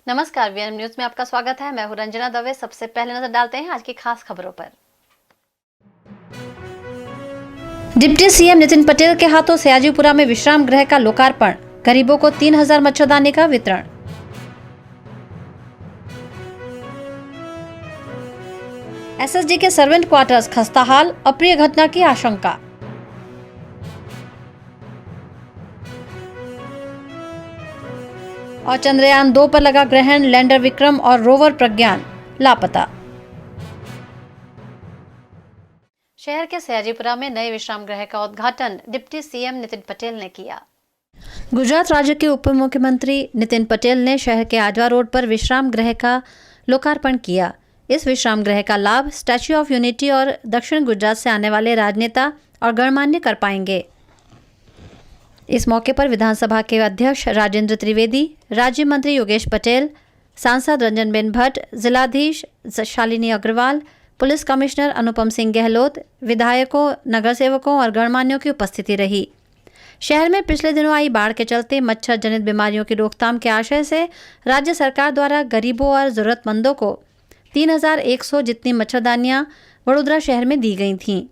नमस्कार, VM news में आपका स्वागत है। मैं हूं रंजना दवे। सबसे पहले नजर डालते हैं आज की खास खबरों पर। डिप्टी सीएम नितिन पटेल के हाथों सयाजीपुरा में विश्राम गृह का लोकार्पण, गरीबों को 3000 मच्छरदानी का वितरण। एसएसडी के सर्वेंट क्वार्टर्स खस्ताहाल, अप्रिय घटना की आशंका। और चंद्रयान 2 पर लगा ग्रहण, लैंडर विक्रम और रोवर प्रज्ञान लापता। शहर के सयाजीपुरा में नए विश्राम गृह का उद्घाटन डिप्टी सीएम नितिन पटेल ने किया। गुजरात राज्य के उप मुख्यमंत्री नितिन पटेल ने शहर के आजवा रोड पर विश्राम गृह का लोकार्पण किया। इस विश्राम गृह का लाभ स्टैच्यू ऑफ यूनिटी और दक्षिण गुजरात से आने वाले राजनेता और गणमान्य कर पाएंगे। इस मौके पर विधानसभा के अध्यक्ष राजेंद्र त्रिवेदी, राज्य मंत्री योगेश पटेल, सांसद रंजनबेन भट्ट, जिलाधीश शालिनी अग्रवाल, पुलिस कमिश्नर अनुपम सिंह गहलोत, विधायकों, नगरसेवकों और गणमान्यों की उपस्थिति रही। शहर में पिछले दिनों आई बाढ़ के चलते मच्छर जनित बीमारियों की रोकथाम के आशय से राज्य सरकार द्वारा गरीबों और जरूरतमंदों को 3100 जितनी मच्छरदानियां वडोदरा शहर में दी गई थीं।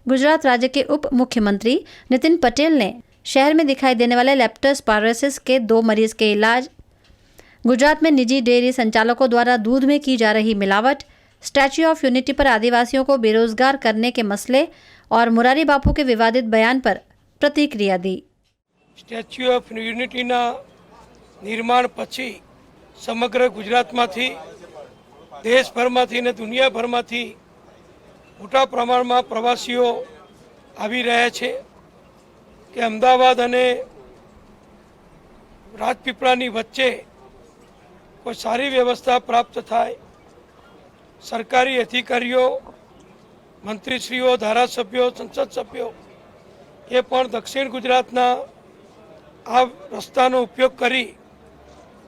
गुजरात राज्य के उप मुख्यमंत्री नितिन पटेल ने शहर में दिखाई देने वाले लेप्टोस्पायरोसिस के 2 मरीज के इलाज, गुजरात में निजी डेयरी संचालकों द्वारा दूध में की जा रही मिलावट, स्टैच्यू ऑफ यूनिटी पर आदिवासियों को बेरोजगार करने के मसले और मुरारी बापू के विवादित बयान पर प्रतिक्रिया दी। स्टेच्यू ऑफ यूनिटी निर्माण पछी समग्र गुजरात में देशभर में दुनियाभर में मोटा प्रमाण में प्रवासीओ आवी रह्या छे कि अमदावाद अने राजपीपळानी वच्चे कोई सारी व्यवस्था प्राप्त थाय। सरकारी अधिकारीओ, मंत्रीश्रीओ, धारासभ्यो, संसद सभ्यो ए पण दक्षिण गुजरातना आ रस्तानो उपयोग करी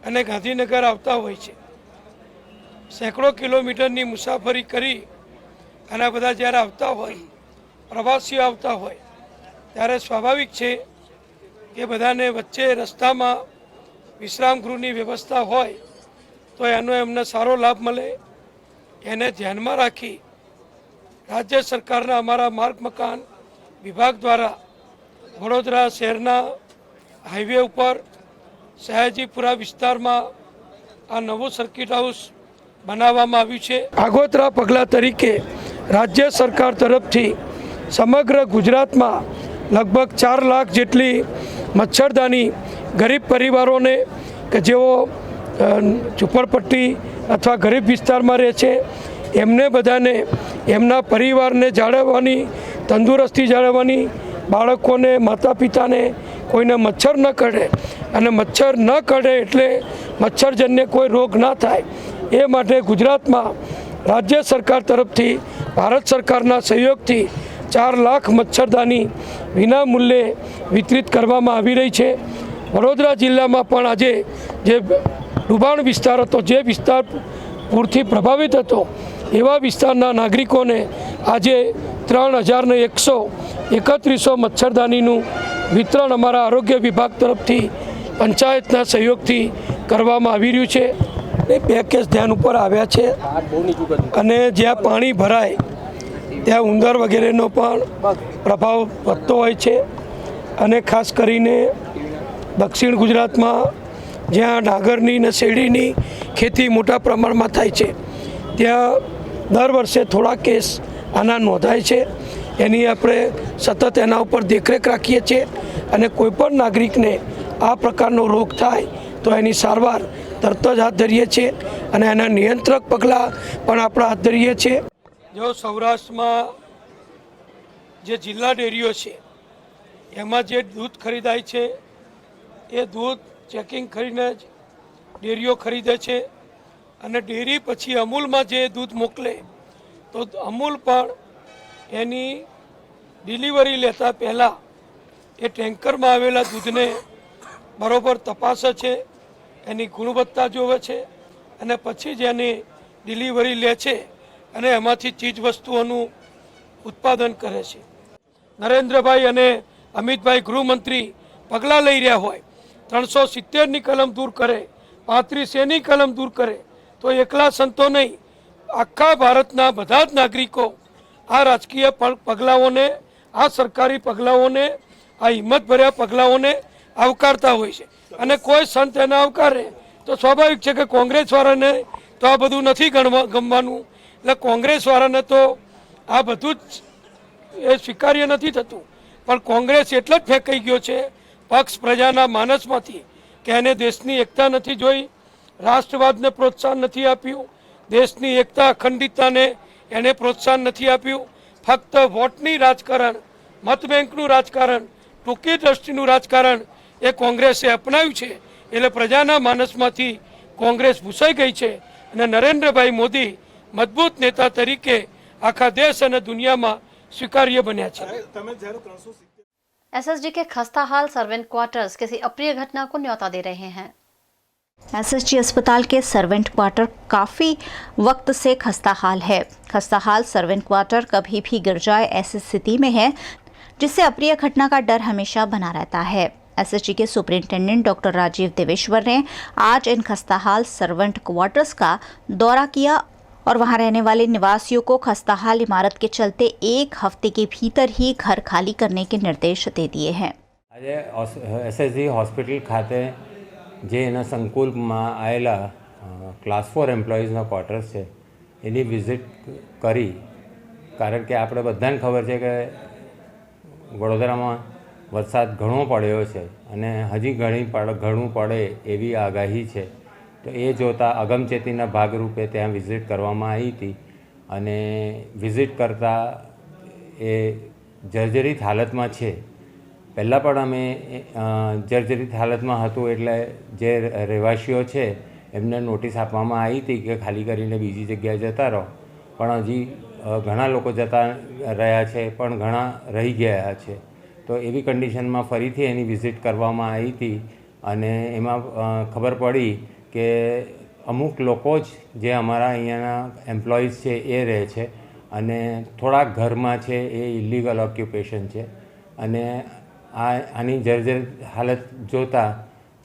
अने गांधीनगर आवता होय छे। सैकड़ों किलोमीटरनी मुसाफरी करी अने बधा ज्यारे आवता होय, प्रवासीओ आवता होय, त्यारे स्वाभाविक है कि बधाने वच्चे रस्ता में विश्राम गृहनी व्यवस्था होय तो एनो एमने सारो लाभ मळे। एने ध्यान में राखी राज्य सरकारना अमारा मार्ग मकान विभाग द्वारा वडोदरा शहरना हाईवे पर सयाजीपुरा विस्तार में आ नवो सर्किट हाउस बनाववामां आव्युं छे। आगोतरा पगला तरीके राज्य सरकार तरफथी समग्र गुजरात में लगभग 4 लाख जेटली मच्छरदानी गरीब परिवारों ने कि जो झूंपड़पट्टी अथवा गरीब विस्तार में रहे छे एमने बधाने एमना परिवार ने जाळववानी, तंदुरस्ती जाळववानी, बाळकोने, माता पिता ने कोईने मच्छर न कड़े अने मच्छर न कड़े एटले मच्छरजन्य कोई रोग ना थाय ए माटे गुजरात में राज्य सरकार तरफथी भारत सरकारना सहयोगथी 4 लाख मच्छरदानी विना मूल्ये वितरित करवामां आवी रही है। वडोदरा जिल्ला में पण आजे जे डूबाण विस्तार हतो, जे विस्तार पूरथी प्रभावित हतो एवा विस्तारना नागरिकोने आजे 3131 मच्छरदानीनुं वितरण अमारा आरोग्य विभाग तरफथी पंचायतना सहयोगथी करवामां आवी रह्युं छे। 2 केस ध्यान पर आव्या छे अने ज्यां पाणी भराय त्या उंदर वगैरेनो पण प्रभाव વધતો હોય છે અને ખાસ કરીને દક્ષિણ ગુજરાતમાં જ્યાં ડાંગરની ને શેરડીની ખેતી મોટા પ્રમાણમાં થાય છે ત્યાં દર વર્ષે થોડા કેસ આના નોંધાય છે। એની આપણે સતત એના ઉપર દેખરેખ રાખીએ છીએ અને કોઈપણ નાગરિકને આ પ્રકારનો રોગ થાય તો એની સારવાર તરત જ હાથ ધરીએ છીએ અને એના નિયંત્રક પગલાં પણ આપણે હાથ ધરીએ છીએ। जो सौराष्ट्र में जे जिला डेरीओ है एमां जे दूध खरीदाय छे ए दूध चेकिंग करीने डेरीओ खरीदे छे अने डेरी पछी अमूल में जे दूध मोकले तो अमूल पण एनी डिलीवरी लेता पहला ए टेंकर में आवेला दूधने बरोबर तपासे छे, एनी गुणवत्ता जोवे छे अने पछी जेनी डिलीवरी ले छे અને એમાંથી ચીજ વસ્તુઓનું ઉત્પાદન કરે છે। નરેન્દ્રભાઈ અને અમિતભાઈ ગૃહમંત્રી પગલાં લઈ રહ્યા હોય 370ની કલમ દૂર કરે 35 એની કલમ દૂર કરે તો એકલા સંતો નહીં, આખા ભારતના બધા જ નાગરિકો આ રાજકીય પગલાઓને, આ સરકારી પગલાઓને, આ હિંમતભર્યા પગલાઓને આવકારતા હોય છે. અને કોઈ સંત એને આવકારે તો સ્વાભાવિક છે કે કોંગ્રેસવાળાને તો આ બધું નથી ગમવાનું. એટલે કોંગ્રેસવાળાને તો આ બધું જ એ સ્વીકાર્ય નથી થતું. પણ કોંગ્રેસ એટલે જ ફેંકાઈ ગયો છે પક્ષ પ્રજાના માનસમાંથી કે એને દેશની એકતા નથી જોઈ, રાષ્ટ્રવાદને પ્રોત્સાહન નથી આપ્યું, દેશની એકતા અખંડિતતાને એને પ્રોત્સાહન નથી આપ્યું. ફક્ત વોટની રાજકારણ, મત બેંકનું રાજકારણ, ટૂંકી દ્રષ્ટિનું રાજકારણ એ કોંગ્રેસે અપનાવ્યું છે. એટલે પ્રજાના માનસમાંથી કોંગ્રેસ ભૂસાઈ ગઈ છે અને નરેન્દ્રભાઈ મોદી મજબૂત નેતા તરીકે આખા દેશ અને દુનિયામાં स्वीकार्य बन्या છે. एसएसजी के खस्ता हाल सर्वेंट क्वार्टर्स किसी अप्रिय घटना को न्योता दे रहे हैं। एसएसजी अस्पताल के सर्वेंट क्वार्टर काफ़ी वक्त से खस्ता हाल है। खस्ता हाल सर्वेंट क्वार्टर कभी भी गिर जाए ऐसी स्थिति में है, जिससे अप्रिय घटना का डर हमेशा बना रहता है। एसएसजी के सुपरिंटेंडेंट डॉक्टर राजीव देवेश्वर ने आज इन खस्ताहाल सर्वेंट क्वार्टर्स का दौरा किया और वहां रहने वाले निवासियों को खस्ताहाल इमारत के चलते 1 हफ्ते के भीतर ही घर खाली करने के निर्देश दे दिए हैं। आज एसएसजी हॉस्पिटल खाते जे एना संकुलમાં આવેલા ક્લાસ 4 એમ્પ્લોઈઝના ક્વાર્ટર્સ છે એની વિઝિટ કરી, કારણ કે આપણે બધાને ખબર છે કે વડોદરામાં વરસાદ ઘણો પડ્યો છે અને હજી ઘણું પડે એવી આગાહી છે. તો એ જોતાં અગમચેતીના ભાગરૂપે ત્યાં વિઝિટ કરવામાં આવી હતી અને વિઝિટ કરતાં એ જર્જરિત હાલતમાં છે. પહેલાં પણ અમે જર્જરિત હાલતમાં હતું એટલે જે રહેવાસીઓ છે એમને નોટિસ આપવામાં આવી હતી કે ખાલી કરીને બીજી જગ્યાએ જતા રહો, પણ હજી ઘણા લોકો જતા રહ્યા છે પણ ઘણા રહી ગયા છે. તો એવી કન્ડિશનમાં ફરીથી એની વિઝિટ કરવામાં આવી હતી અને એમાં ખબર પડી કે અમુક લોકો જ જે અમારા અહીંયાના એમ્પ્લોઈઝ છે એ રહે છે અને થોડાક ઘરમાં છે એ ઇલીગલ ઓક્યુપેશન છે. અને આની જર્જરિત હાલત જોતાં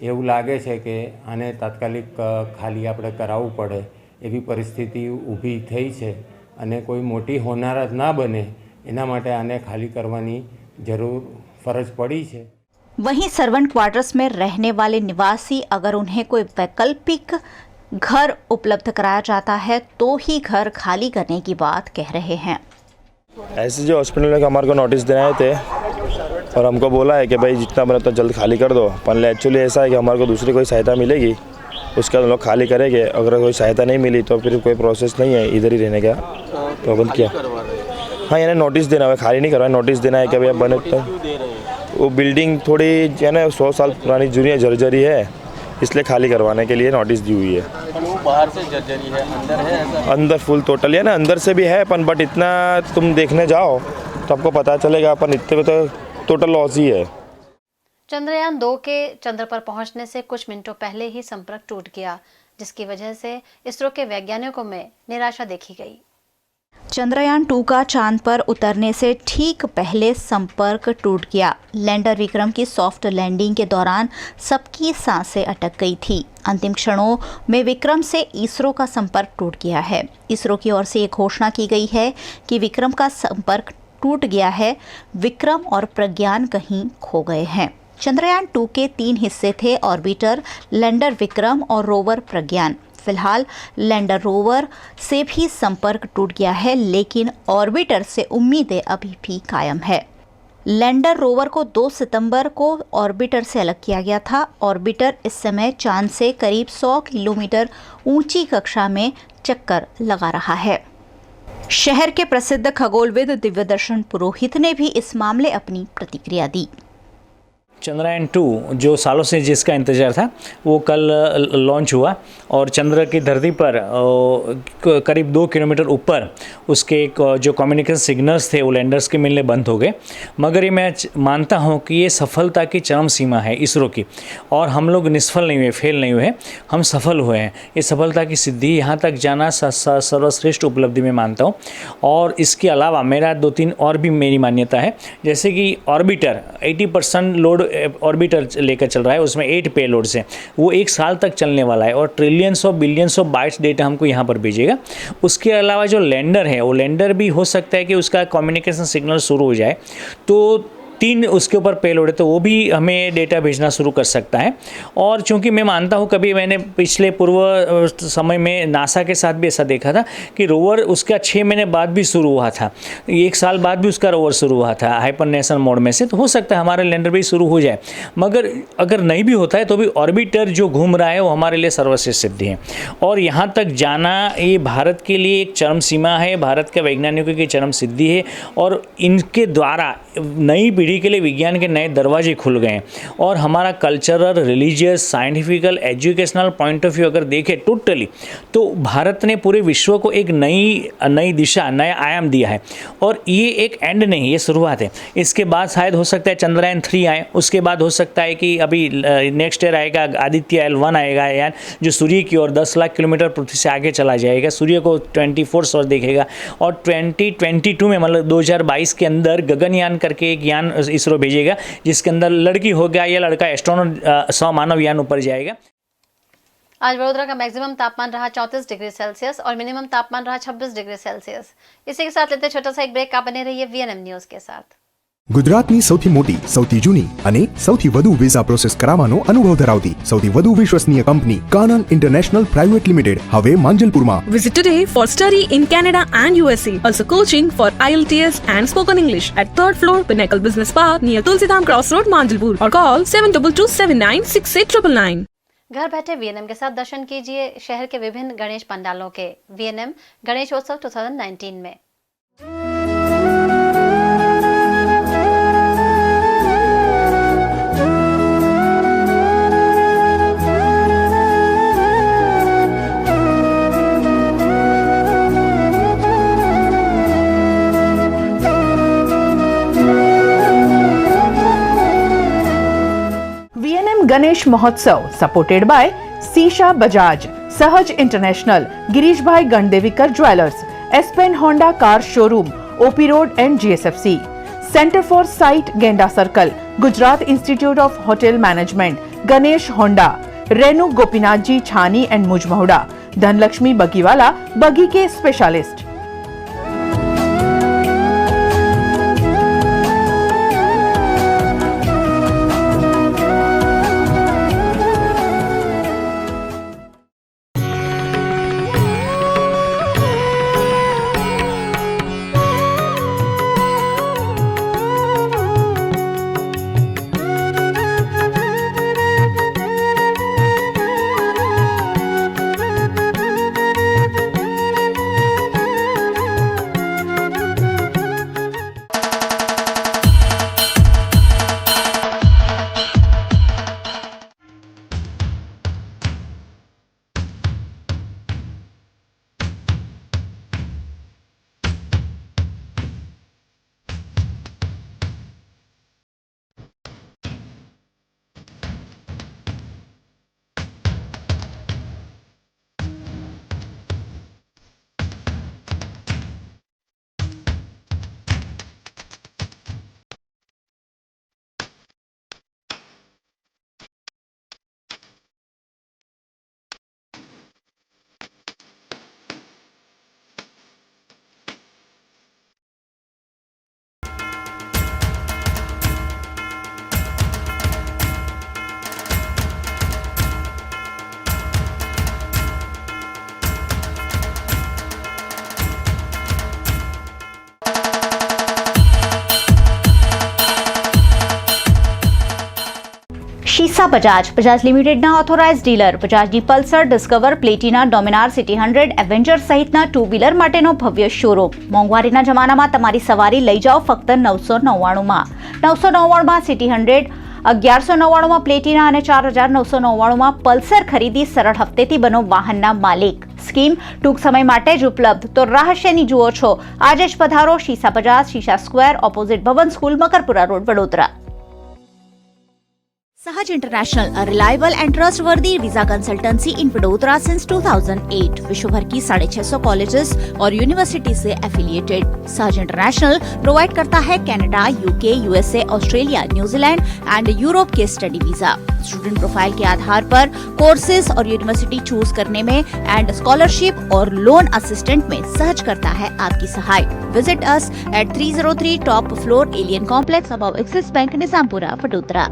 એવું લાગે છે કે આને તાત્કાલિક ખાલી આપણે કરાવવું પડે એવી પરિસ્થિતિ ઊભી થઈ છે અને કોઈ મોટી હોનારત ના બને એના માટે આને ખાલી કરવાની જરૂર ફરજ પડી છે. वहीं सर्वेंट क्वार्टर्स में रहने वाले निवासी अगर उन्हें कोई वैकल्पिक घर उपलब्ध कराया जाता है तो ही घर खाली करने की बात कह रहे हैं। ऐसे जो हॉस्पिटल में हमारे को नोटिस देने आए थे और हमको बोला है कि भाई जितना बने उतना जल्द खाली कर दो, पर एक्चुअली ऐसा है कि हमारे को दूसरी कोई सहायता मिलेगी उसके बाद हम लोग खाली करेंगे। अगर कोई सहायता नहीं मिली तो फिर कोई प्रोसेस नहीं है, इधर ही रहने का प्रबंध किया। हाँ, यानी नोटिस देना है, खाली नहीं करवाए, नोटिस देना है कि भैया बने तो वो बिल्डिंग थोड़ी जो है ना 100 साल पुरानी जूनी जर्जरी है, इसलिए खाली करवाने के लिए नोटिस दी हुई है। वो बाहर से जर्जरी है, अंदर है ऐसा? अंदर फुल टोटल है ना, अंदर से भी है अपन, बट इतना तुम देखने जाओ तो आपको पता चलेगा अपन इतने में तो टोटल लॉस ही है। चंद्रयान 2 के चंद्र पर पहुंचने से कुछ मिनटों पहले ही संपर्क टूट गया, जिसकी वजह से इसरो के वैज्ञानिकों में निराशा देखी गई। चंद्रयान 2 का चांद पर उतरने से ठीक पहले संपर्क टूट गया। लैंडर विक्रम की सॉफ्ट लैंडिंग के दौरान सबकी सांसें अटक गई थी। अंतिम क्षणों में विक्रम से इसरो का संपर्क टूट गया है। इसरो की ओर से ये घोषणा की गई है कि विक्रम का संपर्क टूट गया है, विक्रम और प्रज्ञान कहीं खो गए हैं। चंद्रयान 2 के 3 हिस्से थे, ऑर्बिटर, लैंडर विक्रम और रोवर प्रज्ञान। फिलहाल लैंडर रोवर से भी संपर्क टूट गया है, लेकिन ऑर्बिटर से उम्मीदें अभी भी कायम है। लैंडर रोवर को 2 सितंबर को ऑर्बिटर से अलग किया गया था। ऑर्बिटर इस समय चांद से करीब 100 किलोमीटर ऊंची कक्षा में चक्कर लगा रहा है। शहर के प्रसिद्ध खगोलविद दिव्यदर्शन पुरोहित ने भी इस मामले अपनी प्रतिक्रिया दी। चंद्रयान 2 जो सालों से जिसका इंतज़ार था वो कल लॉन्च हुआ और चंद्र की धरती पर करीब 2 किलोमीटर ऊपर उसके जो कम्युनिकेशन सिग्नल्स थे वो लैंडर्स के मिलने बंद हो गए। मगर ये मैं मानता हूँ कि ये सफलता की चरम सीमा है इसरो की, और हम लोग निष्फल नहीं हुए, फेल नहीं हुए, हम सफल हुए हैं। ये सफलता की सिद्धि यहाँ तक जाना सर्वश्रेष्ठ उपलब्धि में मानता हूँ। और इसके अलावा मेरा 2-3 और भी मेरी मान्यता है, जैसे कि ऑर्बिटर 80% लोड ऑर्बिटर लेकर चल रहा है, उसमें 8 पेलोड्स हैं, वो 1 साल तक चलने वाला है और trillions of billions of bytes data हमको यहाँ पर भेजेगा। उसके अलावा जो लैंडर है, वो लैंडर भी हो सकता है कि उसका कम्युनिकेशन सिग्नल शुरू हो जाए, तो 3 उसके ऊपर पेलोड है, तो वो भी हमें डेटा भेजना शुरू कर सकता है। और चूंकि मैं मानता हूँ, कभी मैंने पिछले पूर्व समय में नासा के साथ भी ऐसा देखा था कि रोवर उसका 6 महीने बाद भी शुरू हुआ था, 1 साल बाद भी उसका रोवर शुरू हुआ था हाइपरनेशन मोड में से, तो हो सकता है हमारा लैंडर भी शुरू हो जाए। मगर अगर नहीं भी होता है तो भी ऑर्बिटर जो घूम रहा है वो हमारे लिए सर्वश्रेष्ठ सिद्धि है। और यहाँ तक जाना ये भारत के लिए एक चरम सीमा है, भारत के वैज्ञानिकों की चरम सिद्धि है, और इनके द्वारा नई पीढ़ी के लिए विज्ञान के नए दरवाजे खुल गए हैं। और हमारा cultural, religious, scientifical, educational point of view अगर देखें टोटली, तो भारत ने पूरे विश्व को एक नई दिशा, नया आयाम दिया है। और ये एक एंड नहीं, ये शुरुआत है। इसके बाद शायद हो सकता है चंद्रयान 3 आए, उसके बाद हो सकता है कि अभी नेक्स्ट ईयर आएगा आदित्य L1 आएगा यान, जो सूर्य की ओर 10 लाख किलोमीटर पृथ्वी से आगे चला जाएगा, सूर्य को 24 आवर्स देखेगा। और 2022 में मतलब 2022 के अंदर गगनयान करके एक यान इसरो भेजेगा, जिसके अंदर लड़की होगा या लड़का एस्ट्रोनॉट 100 मानव यान ऊपर जाएगा। आज वडोदरा का मैक्सिमम तापमान रहा 34 डिग्री सेल्सियस और मिनिमम तापमान रहा 26 डिग्री सेल्सियस। इसी के साथ लेते छोटा सा एक ब्रेक। आप बने रहिए VNM न्यूज के साथ। ગુજરાતની સૌથી મોટી, સૌથી જૂની અને સૌથી વધુ વિઝા પ્રોસેસ કરાવવાનો અનુભવ ધરાવતી સૌથી વધુ વિશ્વસનીય company Kanan international private limited હવે માંજલપુરમાં। Visit today for study in Canada and USA. Also coaching for IELTS and spoken English at 3rd floor Pinnacle Business Park near Tulsidham Cross Road, Manjalpur, or call 7227968999। घर बैठे VNM के साथ दर्शन कीजिए शहर के विभिन्न गणेश पंडालों के। VNM गणेशोत्सव 2019 में VNM Ganesh Mahotsav supported by Sisha Bajaj, Sahaj International, Girish Bhai Gandevikar Jewelers, S-Pen Honda Car Showroom, OP Road and GSFC, Center for Sight Genda Circle, Gujarat Institute of Hotel Management, Ganesh Honda, Renu Gopinath Ji Chhani and Mujmahudha, Dhanlakshmi Bagiwala, Bagi के specialist. Shisa Bajaj લિમિટેડના authorise dealer બજાજની Pulsar, Discover, Platina, Dominar, City 100, Avenger સહિતના 2 wheeler માટેનો ભવ્ય showroom. મોંઘવારીના જમાનામાં તમારી સવારી લઈ જાઓ ફક્ત 999માં। 999માં સિટી 100, 1199માં પ્લેટિના અને 4999માં પલ્સર ખરીદી સરળ હપ્તેથી બનો વાહનના માલિક। સ્કીમ ટૂંક સમય માટે જ ઉપલબ્ધ, તો રાહ શેની જુઓ છો? આજે જ પધારો Shisa Bajaj, Shisha square, opposite Bhavan school, Makarpura road, Vadodara. Sahaj International, a reliable and trustworthy visa consultancy in Vadodara since 2008. विश्व भर की 650 कॉलेजेस और यूनिवर्सिटी से एफिलिएटेड। सहज इंटरनेशनल प्रोवाइड करता है Canada, UK, USA, Australia, New Zealand and Europe के स्टडी वीजा। स्टूडेंट प्रोफाइल के आधार पर कोर्सेज और यूनिवर्सिटी चूज करने में एंड स्कॉलरशिप और लोन असिस्टेंट में सहज करता है आपकी सहाय। Visit us at 303 top floor Alien complex above Axis bank, Nizampura, Vadodara.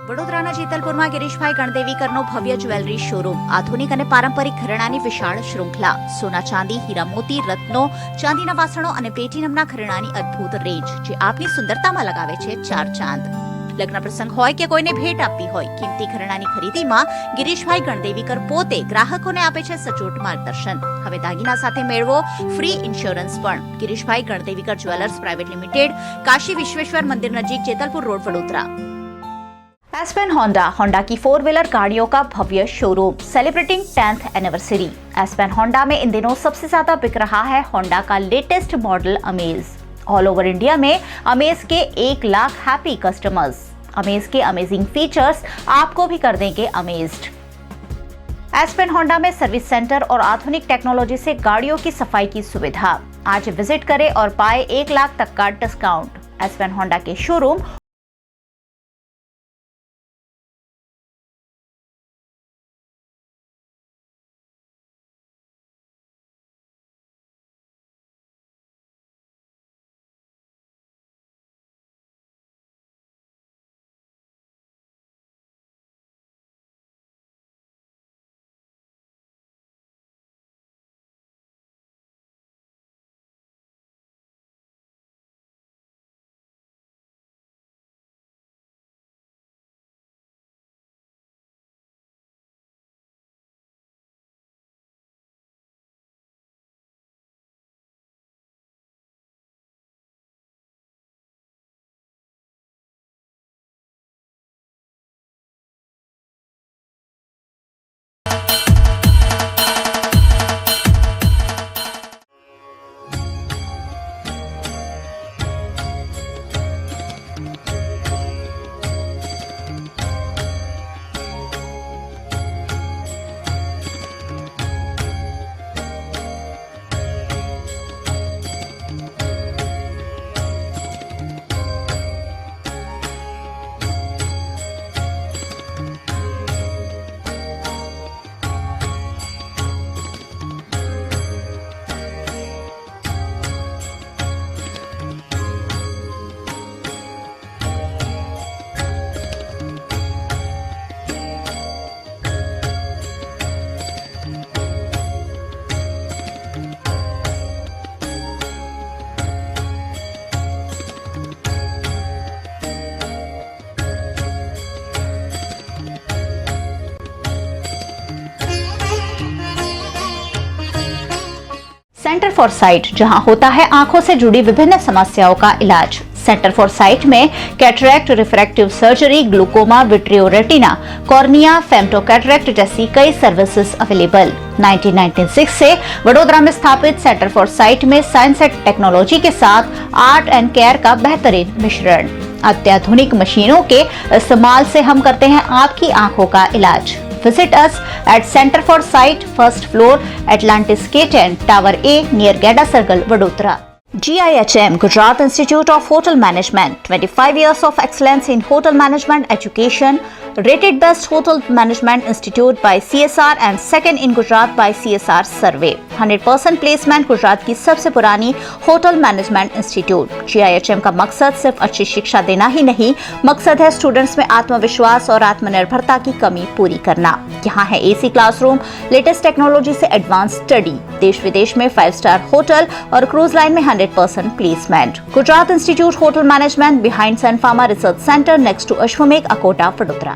વડોદરાના જેતલપુરમાં ગિરીશભાઈ ગણદેવીકરનો ભવ્ય જ્વેલરી શોરૂમ, આધુનિક અને પારંપરિક ઘરેણાની વિશાળ શૃંખલા, સોના ચાંદી, હીરા મોતી, રત્નો, ચાંદીના વાસણો અને પ્લેટિનમના ઘરેણાની અદ્ભુત રેન્જ, જે આપની સુંદરતામાં લગાવે છે ચાર ચાંદ। લગ્ન પ્રસંગ હોય કે કોઈને ભેટ આપવી હોય, કિંમતી ઘરેણાની ખરીદીમાં ગિરીશભાઈ ગણદેવીકર પોતે ગ્રાહકોને આપે છે સચોટ માર્ગદર્શન। હવે દાગીના સાથે મેળવો ફ્રી ઇન્સ્યોરન્સ પણ। Girishbhai Gandevikar jewellers private limited, Kashi Vishweshwar मंदिर नजीक, Jetalpur road, Vadodara. Aspen Honda की 4 व्हीलर गाड़ियों का भव्य showroom, celebrating 10th anniversary. Aspen Honda में इन दिनों सबसे ज्यादा बिक रहा है होंडा का latest model amaze. All over India में अमेज के 1 लाख हैप्पी कस्टमर्स। अमेज के अमेजिंग फीचर्स आपको भी कर देंगे अमेज्ड। एस्पेन होंडा में सर्विस सेंटर और आधुनिक टेक्नोलॉजी से गाड़ियों की सफाई की सुविधा। आज विजिट करें और पाए 1 लाख तक का डिस्काउंट। एस्पेन होंडा के शोरूम फॉर साइट, जहां होता है आंखों से जुड़ी विभिन्न समस्याओं का इलाज। सेंटर फॉर साइट में cataract, refractive surgery, glaucoma, vitreo retina, cornea, femto cataract जैसी कई सर्विसेज अवेलेबल। 1996 से वडोदरा में स्थापित सेंटर फॉर साइट में साइंस एंड टेक्नोलॉजी के साथ आर्ट एंड केयर का बेहतरीन मिश्रण। अत्याधुनिक मशीनों के इस्तेमाल से हम करते हैं आपकी आंखों का इलाज। Visit us at Center for Sight, first floor, Atlantis K10, Tower A, near Gada Circle, Vadodara. GIHM, Gujarat Institute of Hotel Management, 25 years of excellence in hotel management education, rated best hotel management institute by CSR and second in Gujarat by CSR survey. 100% placement Gujarat की सबसे पुरानी hotel management institute. GIHM का मकसद सिर्फ अच्छी शिक्षा देना ही नहीं, मकसद है स्टूडेंट्स में आत्मविश्वास और आत्मनिर्भरता की कमी पूरी करना। यहाँ है AC क्लासरूम, लेटेस्ट टेक्नोलॉजी से एडवांस स्टडी, देश विदेश में 5 स्टार होटल और क्रूज लाइन में 100% placement. Gujarat institute hotel management behind Sun Pharma research centre next to Ashwamegh, Akota, Vadodara.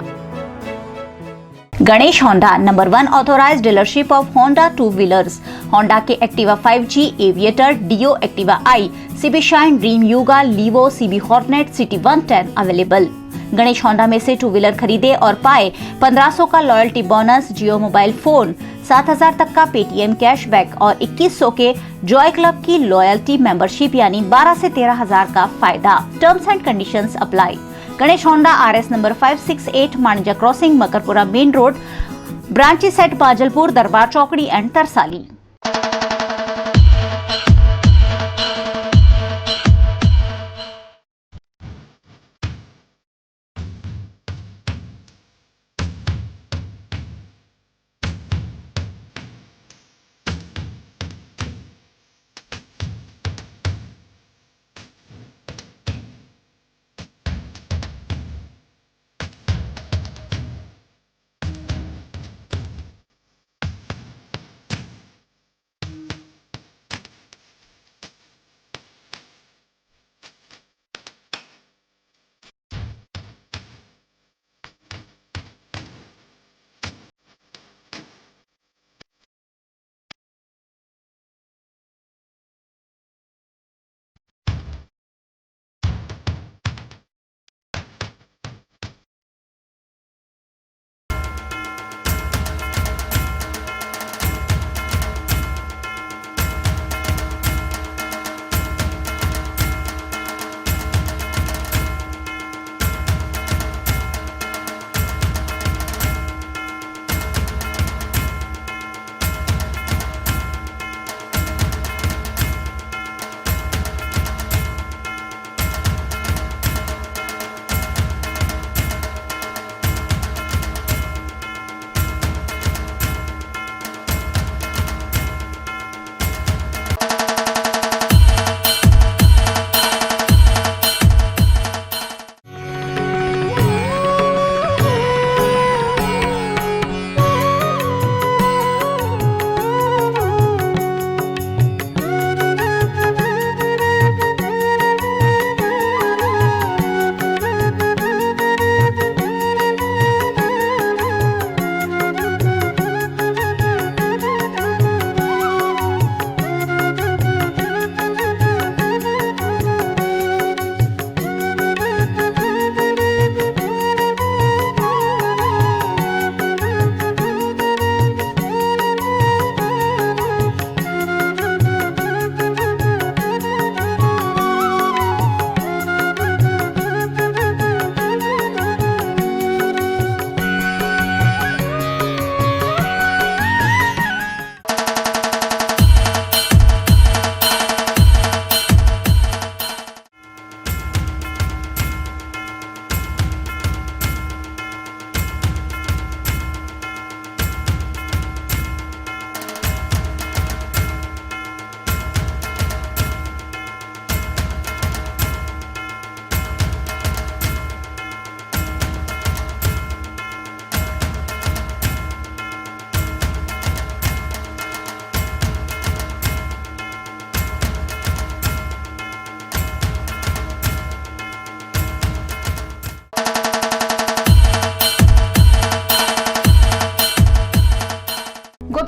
Ganesh Honda, number 1 authorised dealership of Honda 2 wheelers. Honda के Activa 5G, Aviator, Dio, Activa i, CB Shine, Dream Yuga, Livo, CB Hornet, City 110 available. Ganesh Honda में से 2 wheeler खरीदे और पाए 1500 का loyalty bonus, Jio mobile phone, 7000 तक का Paytm cashback और 2100 के जॉय क्लब की लॉयल्टी मेंबरशिप यानी 12 से 13,000 का फायदा। Terms and conditions apply. Ganesh Honda RS number 568 Manija crossing, Makarpura main road, branches at Bajalpur, Darbar Chokdi and Tarsali.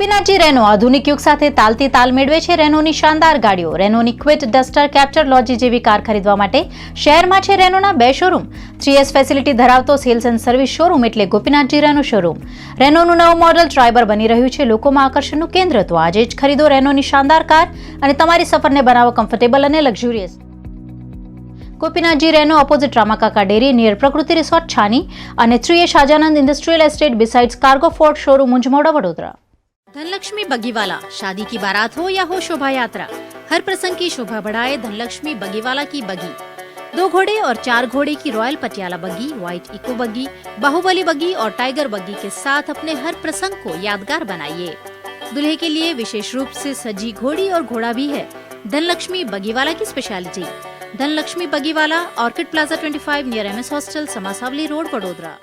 Gopinathji રેનો આધુનિક યુગ સાથે તાલથી તાલ મેળવે છે. રેનોની શાનદાર ગાડીઓ, રેનોની ક્વિટ, ડસ્ટર, કેપ્ચર, લોજી જેવી કાર ખરીદવા માટે શહેરમાં છે રેનોના 2 શોરૂમ. 3S ફેસિલિટી ધરાવતો સેલ્સ એન્ડ સર્વિસ શોરૂમ એટલે ગોપીનાથજી રેનો શોરૂમ. રેનોનું નવું મોડલ ટ્રાઇબર બની રહ્યું છે લોકોમાં આકર્ષણનું કેન્દ્ર. તો આજે જ ખરીદો રેનોની શાનદાર કાર અને તમારી સફરને બનાવો કમ્ફર્ટેબલ અને luxurious. Gopinathji Renault opposite Ramakaka dairy near Prakruti resort Chhani અને 3A Shahjanand industrial estate besides cargo fort showroom Munjmahuda Vadodara. Dhanlakshmi Bagiwala, शादी की बारात हो या हो शोभा यात्रा, हर प्रसंग की शोभा बढ़ाए धनलक्ष्मी बगीवाला की बगी. 2 घोड़े और 4 घोड़े की रॉयल पटियाला बगी, व्हाइट इको बगी, बाहुबली बगी और टाइगर बगी के साथ अपने हर प्रसंग को यादगार बनाइए. दूल्हे के लिए विशेष रूप से सजी घोड़ी और घोड़ा भी है. धनलक्ष्मी बगीवाला की speciality. Dhanlakshmi Bagiwala, orchid plaza 25 near MS hostel, Samasavali road, Vadodara.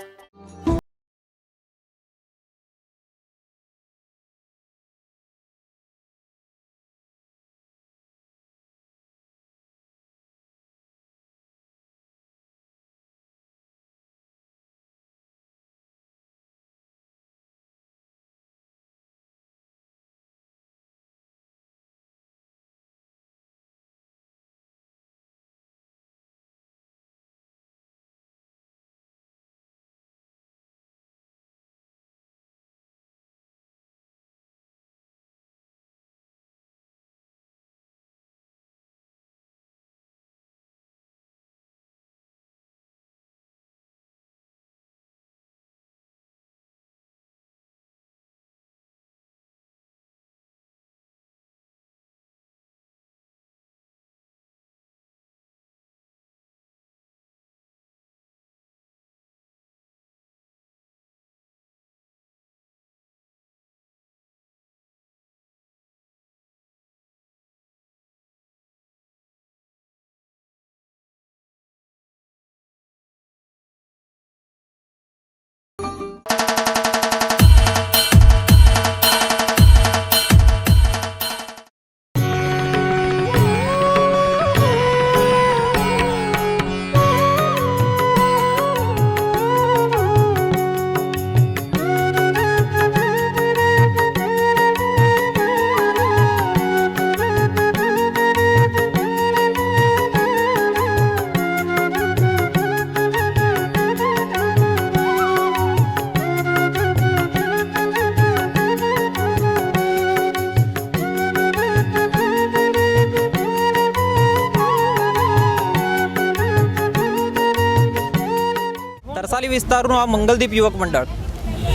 Tarsali વિસ્તારનું આ મંગલદીપ યુવક મંડળ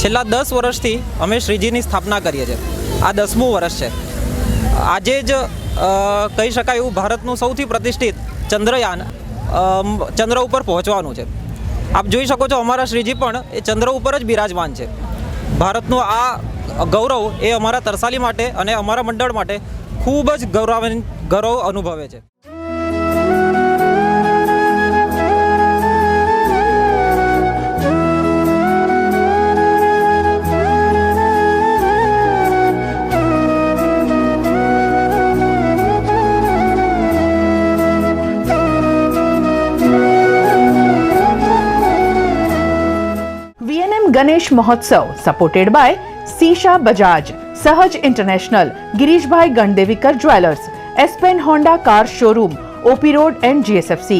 છેલ્લા 10 વર્ષથી અમે શ્રીજીની સ્થાપના કરીએ છીએ. આ 10મું વર્ષ છે. આજે જ કહી શકાય એવું ભારતનું સૌથી પ્રતિષ્ઠિત ચંદ્રયાન ચંદ્ર ઉપર પહોંચવાનું છે. આપ જોઈ શકો છો અમારા શ્રીજી પણ એ ચંદ્ર ઉપર જ બિરાજમાન છે. ભારતનું આ ગૌરવ એ અમારા તરસાલી માટે અને અમારા મંડળ માટે ખૂબ જ ગૌરવ અનુભવે છે. गणेश महोत्सव सपोर्टेड बाय सीशा बजाज, सहज international, Girish bhai Gandevikar jewellers, Aspen Honda car showroom, OP road and GSFC,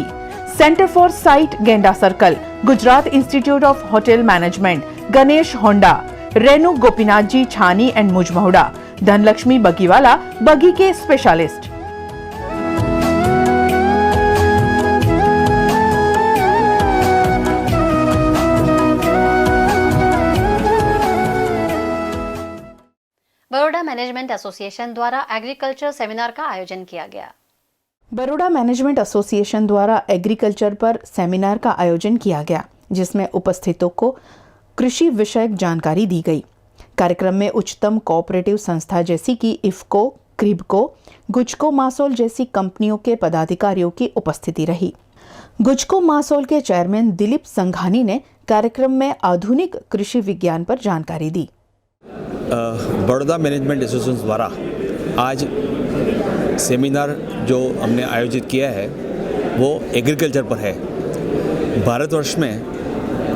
centre for sight Genda circle, Gujarat institute of hotel management, Ganesh Honda, Renault Gopinath ji Chhani and Mujmahuda, Dhanlakshmi Bagiwala, Bagi के स्पेशलिस्ट. बड़ौदा मैनेजमेंट एसोसिएशन द्वारा एग्रीकल्चर सेमिनार का आयोजन किया गया. बड़ौदा मैनेजमेंट एसोसिएशन द्वारा एग्रीकल्चर पर seminar का आयोजन किया गया, जिसमें उपस्थितों को कृषि विषयक जानकारी दी गई. कार्यक्रम में उच्चतम कोऑपरेटिव संस्था जैसी कि इफ्को, क्रिबको, गुजको मासोल जैसी कंपनियों के पदाधिकारियों की उपस्थिति रही. गुजको मासोल के चेयरमैन दिलीप संघानी ने कार्यक्रम में आधुनिक कृषि विज्ञान पर जानकारी दी. बड़ौदा मैनेजमेंट एसोसिएशन द्वारा आज सेमिनार जो हमने आयोजित किया है वो एग्रीकल्चर पर है. भारतवर्ष में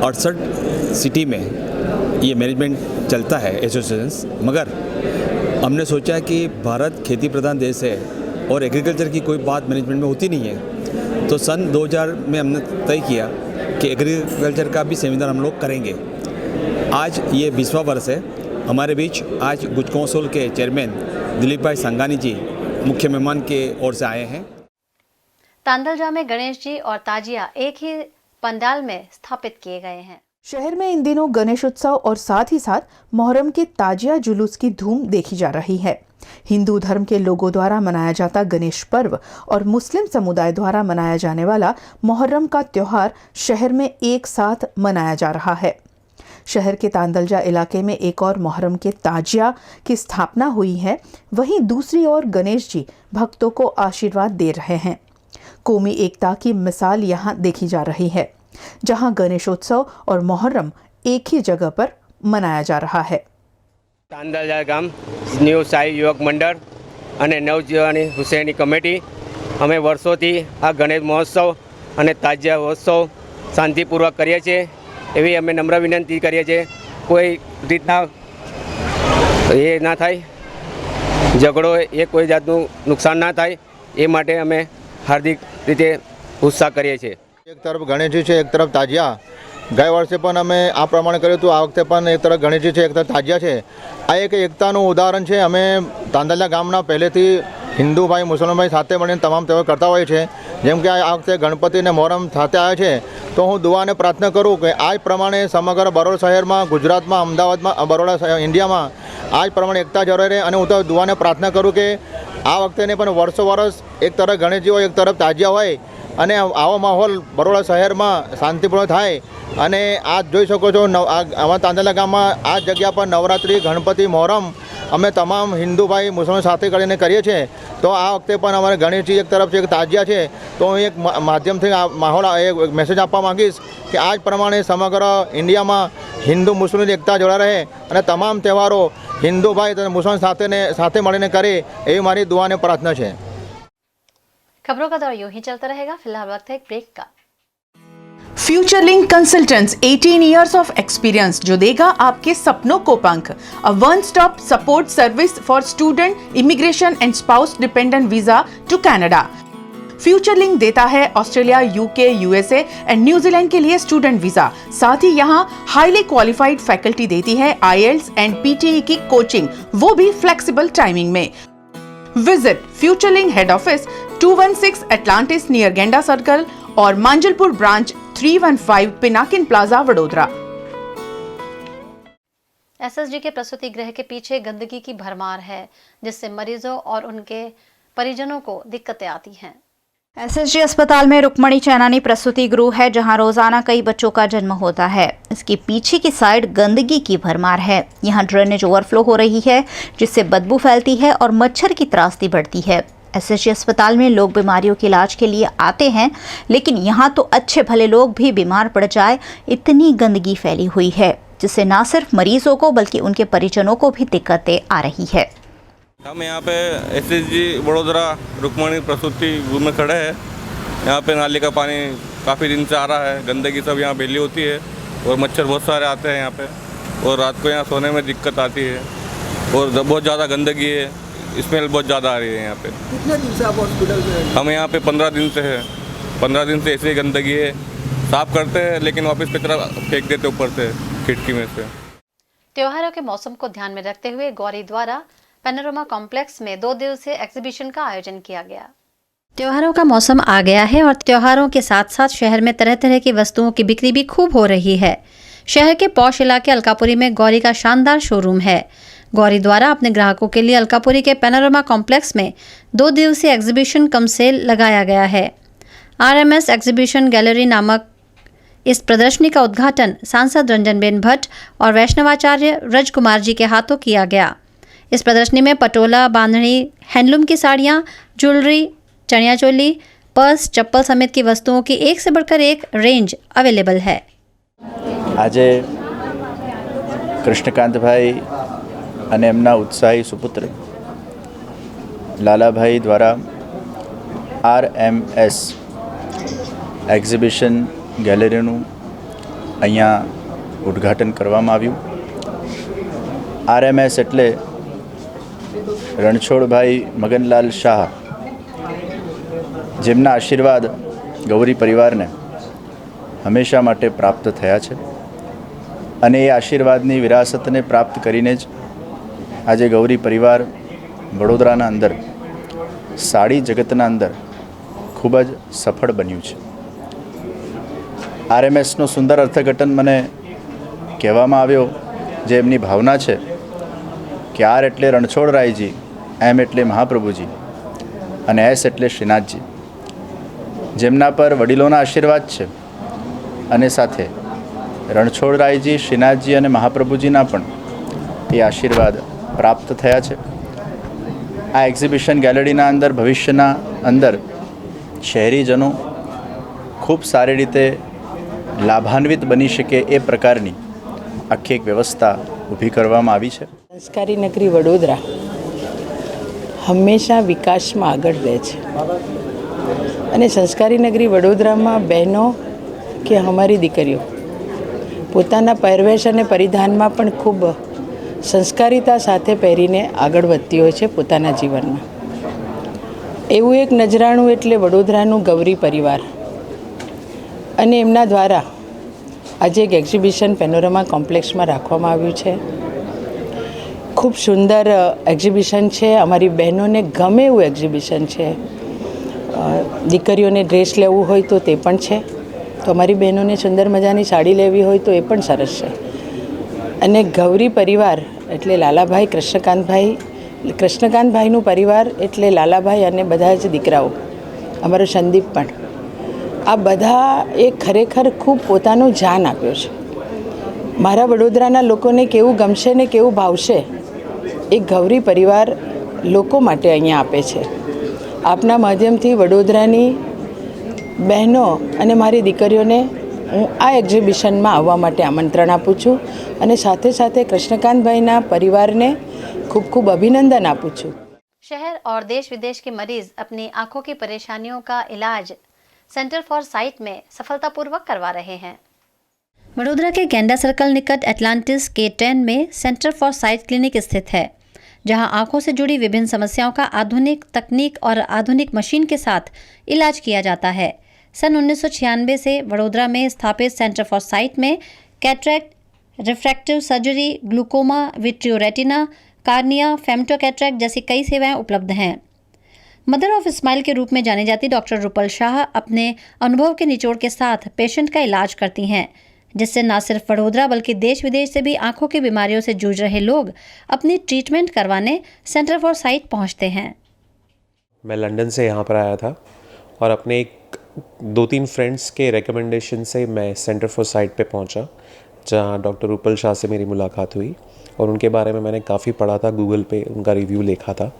68 सिटी में ये मैनेजमेंट चलता है एसोसिएशंस, मगर हमने सोचा कि भारत खेती प्रधान देश है और एग्रीकल्चर की कोई बात मैनेजमेंट में होती नहीं है, तो सन 2000 में हमने तय किया कि एग्रीकल्चर का भी सेमिनार हम लोग करेंगे। आज ये 20वां वर्ष है। हमारे बीच आज गुज कौंसिल के चेयरमैन दिलीप भाई संघानी जी मुख्य मेहमान के ओर से आए हैं। तांदलजा में गणेश जी और ताजिया एक ही पंडाल में स्थापित किए गए हैं। शहर में इन दिनों गणेश उत्सव और साथ ही साथ मोहर्रम के ताजिया जुलूस की धूम देखी जा रही है। हिंदू धर्म के लोगों द्वारा मनाया जाता गणेश पर्व और मुस्लिम समुदाय द्वारा मनाया जाने वाला मोहर्रम का त्योहार शहर में एक साथ मनाया जा रहा है। शहर के तांदलजा इलाके में एक और मोहर्रम के ताजिया की स्थापना हुई है, वहीं दूसरी ओर गणेश जी भक्तों को आशीर्वाद दे रहे हैं। कौमी एकता की मिसाल यहाँ देखी जा रही है, जहाँ गणेशोत्सव और मोहर्रम एक ही जगह पर मनाया जा रहा है। તાંદલજા ગામ ન્યૂ સાઈ યુવક મંડળ અને નવજીવની હુસૈની કમિટી અમે વર્ષોથી આ ગણેશ મહોત્સવ અને તાજિયા મહોત્સવ શાંતિપૂર્વક કરીએ છીએ, એવી અમે નમ્ર વિનંતી કરીએ છીએ। કોઈ રીતના એ ના થાય, ઝઘડો એ કોઈ જાતનું નુકસાન ના થાય, એ માટે અમે હાર્દિક રીતે ઉત્સાહ કરીએ છીએ। એક તરફ ગણેશજી છે, એક તરફ તાજિયા। ગયા વર્ષે પણ અમે આ પ્રમાણે કર્યું હતું, આ વખતે પણ એક તરફ ગણેશજી છે, એક તરફ તાજિયા છે। આ એક એકતાનું ઉદાહરણ છે। અમે તાંદલજા ગામના પહેલેથી હિન્દુ ભાઈ મુસલમાન ભાઈ સાથે મળીને તમામ તહેવાર કરતા હોઈએ છીએ। જેમ કે આ વખતે ગણપતિ અને મોહરમ સાથે આવ્યા છે, તો હું દુઆ અને પ્રાર્થના કરું કે આ જ પ્રમાણે સમગ્ર બરોડા શહેરમાં, ગુજરાતમાં, અમદાવાદમાં, બરોડા ઇન્ડિયામાં આ જ પ્રમાણે એકતા જળવાઈ રહે। અને હું તો દુઆ અને પ્રાર્થના કરું કે આ વખતે ને પણ વર્ષો વર્ષ એક તરફ ગણેશજી હોય, એક તરફ તાજિયા હોય અને આવો માહોલ બરોડા શહેરમાં શાંતિપૂર્ણ થાય। અને આ જોઈ શકો છો અમારા તાંદલજા ગામમાં આ જગ્યા પર નવરાત્રિ, ગણપતિ, મોહરમ અમે તમામ હિન્દુ ભાઈ મુસલમાન સાથે કરીને કરીએ છીએ। તો આ વખતે પણ અમારે ગણેશજી એક તરફ છે, એક તાજિયા છે। તો હું એક માધ્યમથી આ માહોલ એક મેસેજ આપવા માંગીશ કે આ જ પ્રમાણે સમગ્ર ઇન્ડિયામાં હિન્દુ મુસ્લિમની એકતા જોડાઈ રહે અને તમામ તહેવારો હિન્દુ ભાઈ તથા મુસલમાન સાથે મળીને કરે, એવી મારી દુઆ અને પ્રાર્થના છે। खबरों का दौर यूं ही चलता रहेगा। फिलहाल वक्त है एक ब्रेक का। Futurelink consultants 18 years of experience जो देगा आपके सपनों को पंख। A one stop support service for student, immigration and spouse dependent visa to Canada. Futurelink देता है Australia, UK, USA and New Zealand के लिए स्टूडेंट वीजा। साथ ही यहाँ हाईली क्वालिफाइड फैकल्टी देती है IELTS एंड PTE की कोचिंग, वो भी फ्लेक्सिबल टाइमिंग में। Visit Futurelink head office 216 Atlantis near Genda circle और Manjalpur branch 315 Pinakin plaza Vadodara. SSG के प्रसूति गृह के पीछे गंदगी की भरमार है, जिससे मरीजों और उनके परिजनों को दिक्कतें आती हैं। SSG अस्पताल में रुक्मणी चैनानी प्रसूति गृह है, जहां रोजाना कई बच्चों का जन्म होता है। इसकी पीछे की साइड गंदगी की भरमार है। यहां ड्रेनेज ओवरफ्लो हो रही है, जिससे बदबू फैलती है और मच्छर की त्रासदी बढ़ती है। SSG अस्पताल में लोग बीमारियों के इलाज के लिए आते हैं, लेकिन यहाँ तो अच्छे भले लोग भी बीमार पड़ जाए, इतनी गंदगी फैली हुई है, जिससे न सिर्फ मरीजों को बल्कि उनके परिजनों को भी दिक्कतें आ रही है। हम यहाँ पे SSG वडोदरा रुक्मणी प्रसूति गृह में खड़े हैं। यहाँ पे नाले का पानी काफ़ी दिन से आ रहा है, गंदगी सब यहाँ फैली होती है और मच्छर बहुत सारे आते हैं यहाँ पे, और रात को यहाँ सोने में दिक्कत आती है और बहुत ज़्यादा गंदगी है, स्मेल बहुत ज़्यादा आ रही है यहाँ पे। कितने दिन से आप हॉस्पिटल में? हम यहाँ पे 15 दिन से है। 15 दिन से ऐसी ही गंदगी है, साफ़ करते हैं लेकिन वापस कचरा फेंक देते ऊपर से खिड़की में से। त्योहारों के मौसम को ध्यान में रखते हुए गौरी द्वारा पैनोरमा कॉम्प्लेक्स में 2 दिवसीय एग्जीबिशन का आयोजन किया गया। त्योहारों का मौसम आ गया है और त्योहारों के साथ साथ शहर में तरह तरह की वस्तुओं की बिक्री भी खूब हो रही है। शहर के पौष इलाके अलकापुरी में गौरी का शानदार शोरूम है। गौरी द्वारा अपने ग्राहकों के लिए अलकापुरी के पैनोरमा कॉम्प्लेक्स में 2 दिवसीय एग्जीबिशन कम सेल लगाया गया है। RMS एग्जीबिशन गैलरी नामक इस प्रदर्शनी का उद्घाटन सांसद रंजनबेन भट्ट और वैष्णवाचार्य रज कुमार जी के हाथों किया गया। इस प्रदर्शनी में पटोला, बांधनी, हैंडलूम की साड़ियाँ, ज्वेलरी, चनिया चोली, पर्स, चप्पल समेत की वस्तुओं की एक से बढ़कर एक रेंज अवेलेबल है। આજે કૃષ્ણકાંતભાઈ અને એમના ઉત્સાહી સુપુત્ર લાલાભાઈ દ્વારા RMS એક્ઝિબિશન ગેલેરીનું અહીંયા ઉદ્ઘાટન કરવામાં આવ્યું। RMS એટલે રણછોડભાઈ મગનલાલ શાહ, જેમના આશીર્વાદ ગૌરી પરિવારને હંમેશા માટે પ્રાપ્ત થયા છે અને એ આશીર્વાદની વિરાસતને પ્રાપ્ત કરીને જ આજે ગૌરી પરિવાર વડોદરાના અંદર સાડી જગતના અંદર ખૂબ જ સફળ બન્યું છે. RMSનો સુંદર અર્થઘટન મને કહેવામાં આવ્યો, જે એમની ભાવના છે કે R એટલે રણછોડરાયજી, M એટલે મહાપ્રભુજી અને S એટલે શ્રીનાથજી, જેમના પર વડીલોના આશીર્વાદ છે અને સાથે રણછોડરાયજી, શ્રીનાથજી અને મહાપ્રભુજીના પણ એ આશીર્વાદ પ્રાપ્ત થયા છે. આ એક્ઝિબિશન ગેલેરીના અંદર ભવિષ્યના અંદર શહેરીજનો ખૂબ સારી રીતે લાભાન્વિત બની શકે એ પ્રકારની આખી એક વ્યવસ્થા ઊભી કરવામાં આવી છે. સંસ્કારી નગરી વડોદરા હંમેશા વિકાસમાં આગળ રહે છે અને સંસ્કારી નગરી વડોદરામાં બહેનો કે અમારી દીકરીઓ પોતાના પહેરવેશ અને પરિધાનમાં પણ ખૂબ સંસ્કારિતા સાથે પહેરીને આગળ વધતી હોય છે પોતાના જીવનમાં. એવું એક નજરાણું એટલે વડોદરાનું ગૌરી પરિવાર અને એમના દ્વારા આજે એક એક્ઝિબિશન પેનોરમા કોમ્પ્લેક્સમાં રાખવામાં આવ્યું છે. ખૂબ સુંદર એક્ઝિબિશન છે. અમારી બહેનોને ગમે એવું એક્ઝિબિશન છે. દીકરીઓને ડ્રેસ લેવું હોય તો તે પણ છે, તો અમારી બહેનોને સુંદર મજાની સાડી લેવી હોય તો એ પણ સરસ છે. અને ગૌરી પરિવાર એટલે લાલાભાઈ કૃષ્ણકાંતભાઈનું પરિવાર એટલે લાલાભાઈ અને બધા જ દીકરાઓ, અમારો સંદીપ પણ, આ બધા એ ખરેખર ખૂબ પોતાનું જાન આપ્યો છે. મારા વડોદરાના લોકોને કેવું ગમશે ને કેવું ભાવશે એ ગૌરી પરિવાર લોકો માટે અહીંયા આપે છે. આપના માધ્યમથી વડોદરાની બહેનો અને મારી દીકરીઓને હું આ એક્ઝિબિશનમાં આવવા માટે આમંત્રણ આપું છું અને સાથે સાથે કૃષ્ણકાંતભાઈના પરિવારને खूब खूब अभिनंदन आपू छूँ. शहर और देश विदेश के मरीज अपनी आंखों की परेशानियों का इलाज सेंटर फॉर साइट में सफलतापूर्वक करवा रहे हैं. वडोदरा के गेंडा सर्कल निकट एटलांटिस K10 में सेंटर फॉर साइट क्लिनिक स्थित है, जहां आंखों से जुड़ी विभिन्न समस्याओं का आधुनिक तकनीक और आधुनिक मशीन के साथ इलाज किया जाता है. सन 1996 से वडोदरा में स्थापित सेंटर फॉर साइट में cataract, refractive surgery, glaucoma, vitreoretina, cornea, femto cataract जैसी कई सेवाएं उपलब्ध हैं. मदर ऑफ स्माइल के रूप में जानी जाती डॉक्टर रुपल शाह अपने अनुभव के निचोड़ के साथ पेशेंट का इलाज करती हैं, जिससे न सिर्फ वडोदरा बल्कि देश विदेश से भी आंखों की बीमारियों से जूझ रहे लोग अपनी ट्रीटमेंट करवाने सेंटर फॉर साइट पहुंचते हैं. मैं लंदन से यहाँ पर आया था और अपने 2-3 फ्रेंड्स के रिकमेंडेशन से मैं सेंटर फॉर साइट पे पहुँचा, जहाँ डॉक्टर रुपल शाह से मेरी मुलाकात हुई और उनके बारे में मैंने काफ़ी पढ़ा था, गूगल पे उनका रिव्यू लिखा था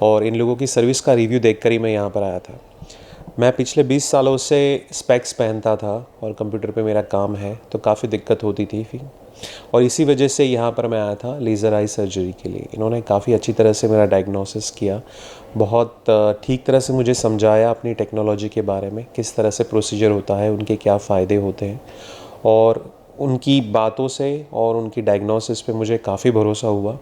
और इन लोगों की सर्विस का रिव्यू देखकर ही मैं यहाँ पर आया था. मैं पिछले 20 सालों से स्पेक्स पहनता था और कंप्यूटर पे मेरा काम है, तो काफ़ी दिक्कत होती थी और इसी वजह से यहाँ पर मैं आया था लेज़र आई सर्जरी के लिए. इन्होंने काफ़ी अच्छी तरह से मेरा डायग्नोसिस किया, बहुत ठीक तरह से मुझे समझाया अपनी टेक्नोलॉजी के बारे में, किस तरह से प्रोसीजर होता है, उनके क्या फ़ायदे होते हैं और उनकी बातों से और उनकी डायग्नोसिस पे मुझे काफ़ी भरोसा हुआ.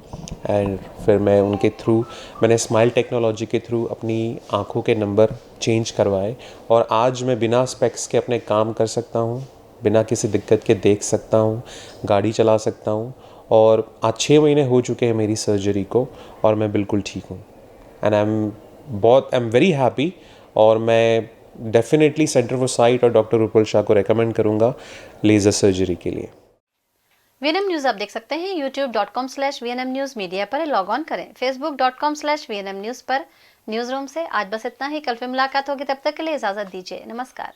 एंड फिर मैं उनके थ्रू मैंने स्माइल टेक्नोलॉजी के थ्रू अपनी आँखों के नंबर चेंज करवाए और आज मैं बिना स्पेक्स के अपने काम कर सकता हूँ, बिना किसी दिक्कत के देख सकता हूँ, गाड़ी चला सकता हूँ और आज 6 महीने हो चुके हैं मेरी सर्जरी को और मैं बिल्कुल ठीक हूँ. And I am very happy और मैं डेफिनेटली सेंटर फॉर साइट और डॉक्टर रुपल शाह को रेकमेंड करूँगा लेज़र सर्जरी के लिए. VNM न्यूज़ आप देख सकते हैं youtube.com/VNM News मीडिया पर लॉग ऑन करें. facebook.com/VNM News पर न्यूज़ रूम से आज बस इतना ही. कल फिर मुलाकात होगी, तब तक के लिए इजाज़त दीजिए. नमस्कार.